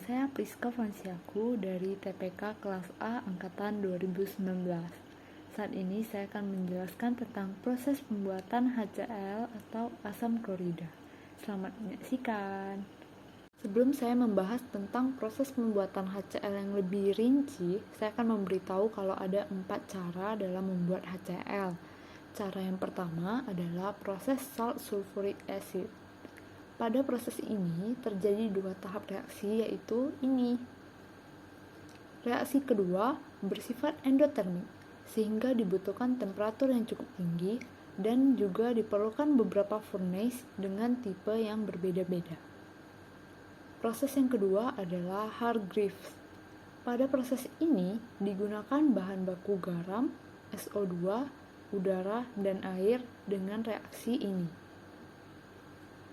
saya Priska Vansiaku dari TPK kelas A angkatan 2019. Saat ini saya akan menjelaskan tentang proses pembuatan HCl atau asam klorida. Selamat menyaksikan. Sebelum saya membahas tentang proses pembuatan HCl yang lebih rinci, saya akan memberitahu kalau ada 4 cara dalam membuat HCl. Cara yang pertama adalah proses salt sulfuric acid. Pada proses ini terjadi 2 tahap reaksi, yaitu ini. Reaksi kedua bersifat endotermik, sehingga dibutuhkan temperatur yang cukup tinggi dan juga diperlukan beberapa furnace dengan tipe yang berbeda-beda. Proses yang kedua adalah Hargreaves. Pada proses ini digunakan bahan baku garam, SO2, udara, dan air dengan reaksi ini.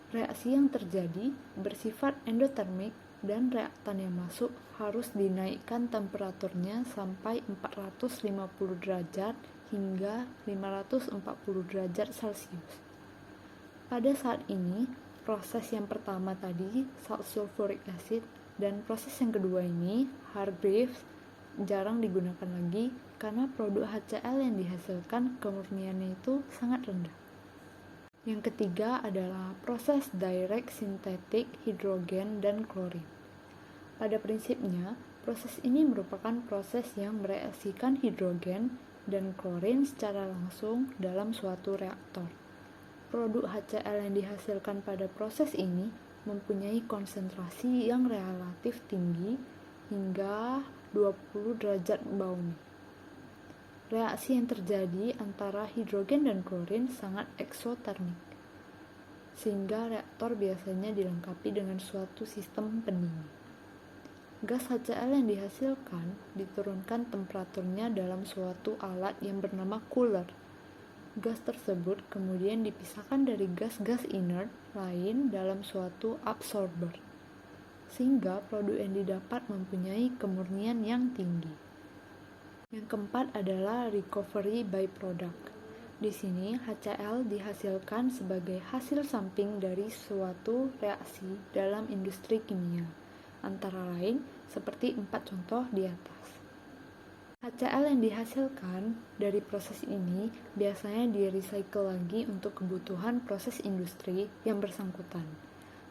Reaksi yang terjadi bersifat endotermik dan reaktan yang masuk harus dinaikkan temperaturnya sampai 450 derajat hingga 540 derajat Celcius. Pada saat ini, proses yang pertama tadi, salt sulfuric acid, dan proses yang kedua ini, Hargreaves, jarang digunakan lagi karena produk HCl yang dihasilkan kemurniannya itu sangat rendah. Yang ketiga adalah proses direct synthetic hidrogen dan klorin. Pada prinsipnya, proses ini merupakan proses yang mereaksikan hidrogen dan klorin secara langsung dalam suatu reaktor. Produk HCl yang dihasilkan pada proses ini mempunyai konsentrasi yang relatif tinggi hingga 20 derajat Bound. Reaksi yang terjadi antara hidrogen dan klorin sangat eksotermik, sehingga reaktor biasanya dilengkapi dengan suatu sistem pendingin. Gas HCl yang dihasilkan diturunkan temperaturnya dalam suatu alat yang bernama cooler. Gas tersebut kemudian dipisahkan dari gas-gas inert lain dalam suatu absorber, sehingga produk yang didapat mempunyai kemurnian yang tinggi. Yang keempat adalah recovery byproduct. Di sini HCl dihasilkan sebagai hasil samping dari suatu reaksi dalam industri kimia, antara lain seperti 4 contoh di atas. HCl yang dihasilkan dari proses ini biasanya di-recycle lagi untuk kebutuhan proses industri yang bersangkutan.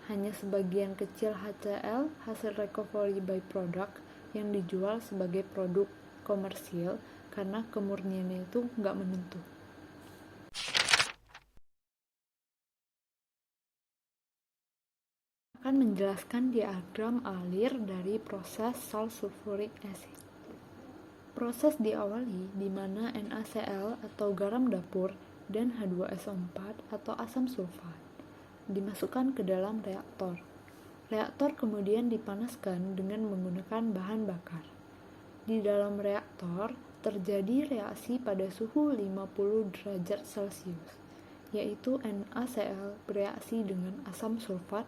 Hanya sebagian kecil HCl hasil recovery byproduct yang dijual sebagai produk komersil karena kemurniannya itu nggak menentu. Akan menjelaskan diagram alir dari proses salt sulfuric acid. Proses diawali di mana NaCl atau garam dapur dan H2SO4 atau asam sulfat dimasukkan ke dalam reaktor. Reaktor kemudian dipanaskan dengan menggunakan bahan bakar. Di dalam reaktor terjadi reaksi pada suhu 50 derajat Celcius, yaitu NaCl bereaksi dengan asam sulfat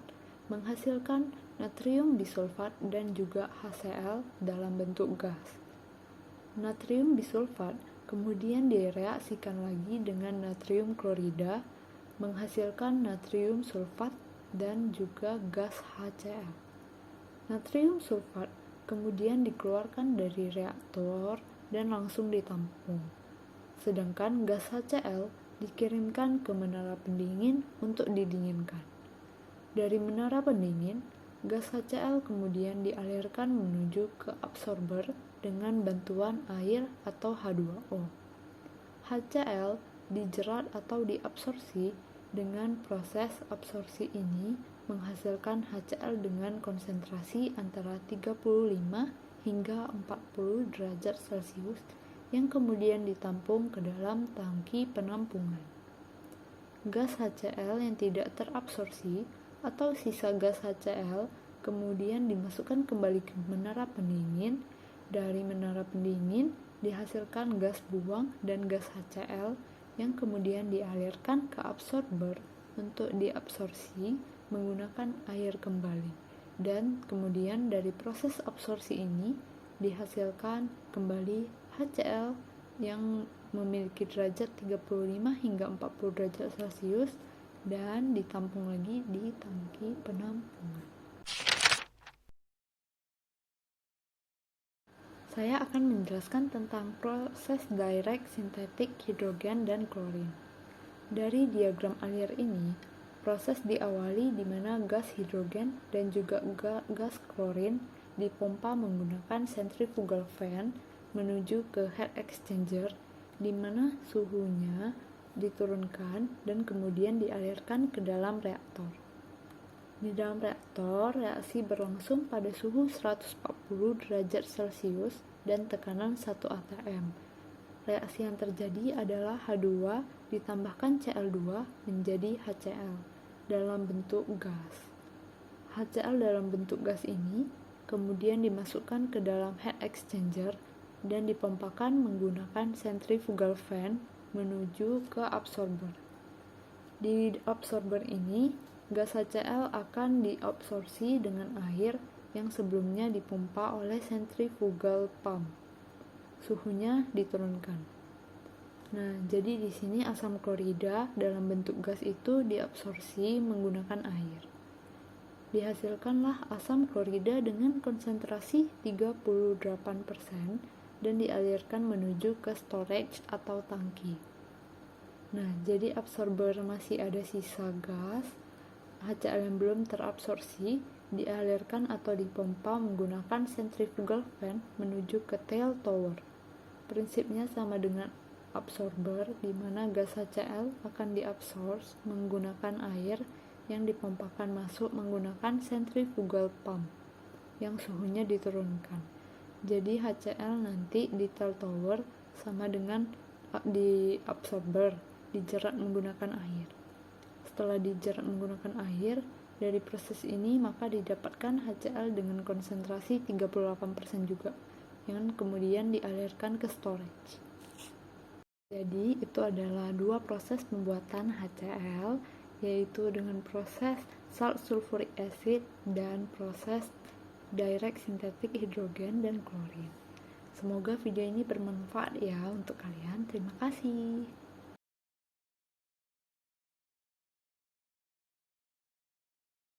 menghasilkan natrium bisulfat dan juga HCl dalam bentuk gas. Natrium bisulfat kemudian direaksikan lagi dengan natrium klorida menghasilkan natrium sulfat dan juga gas HCl. Natrium sulfat kemudian dikeluarkan dari reaktor dan langsung ditampung. Sedangkan gas HCl dikirimkan ke menara pendingin untuk didinginkan. Dari menara pendingin, gas HCl kemudian dialirkan menuju ke absorber dengan bantuan air atau H2O. HCl dijerat atau diabsorpsi. Dengan proses absorpsi ini menghasilkan HCl dengan konsentrasi antara 35 hingga 40 derajat Celcius yang kemudian ditampung ke dalam tangki penampungan. Gas HCl yang tidak terabsorpsi atau sisa gas HCl kemudian dimasukkan kembali ke menara pendingin. Dari menara pendingin dihasilkan gas buang dan gas HCl yang kemudian dialirkan ke absorber untuk diabsorpsi menggunakan air kembali. Dan kemudian dari proses absorpsi ini dihasilkan kembali HCl yang memiliki derajat 35 hingga 40 derajat Celcius dan ditampung lagi di tangki penampungan. Saya akan menjelaskan tentang proses direct sintetik hidrogen dan klorin. Dari diagram alir ini, proses diawali di mana gas hidrogen dan juga gas klorin dipompa menggunakan centrifugal fan menuju ke heat exchanger, di mana suhunya diturunkan dan kemudian dialirkan ke dalam reaktor. Di dalam reaktor, reaksi berlangsung pada suhu 140 derajat Celcius dan tekanan 1 atm. Reaksi yang terjadi adalah H2 ditambahkan Cl2 menjadi HCl dalam bentuk gas. HCl dalam bentuk gas ini kemudian dimasukkan ke dalam heat exchanger dan dipompakan menggunakan centrifugal fan menuju ke absorber. Di absorber ini, gas HCl akan diabsorpsi dengan air yang sebelumnya dipompa oleh centrifugal pump. Suhunya diturunkan. Nah, jadi di sini asam klorida dalam bentuk gas itu diabsorpsi menggunakan air. Dihasilkanlah asam klorida dengan konsentrasi 38% dan dialirkan menuju ke storage atau tangki. Nah, jadi absorber masih ada sisa gas HCl yang belum terabsorpsi, dialirkan atau dipompa menggunakan centrifugal fan menuju ke tail tower. Prinsipnya sama dengan absorber, di mana gas HCl akan diabsorb menggunakan air yang dipompakan masuk menggunakan centrifugal pump yang suhunya diturunkan. Jadi HCl nanti di tail tower sama dengan di absorber, dijerat menggunakan air. Setelah dijerat menggunakan air, dari proses ini maka didapatkan HCl dengan konsentrasi 38% juga, yang kemudian dialirkan ke storage. Jadi itu adalah dua proses pembuatan HCl, yaitu dengan proses salt sulfuric acid dan proses direct synthetic hidrogen dan klorin. Semoga video ini bermanfaat ya untuk kalian. Terima kasih.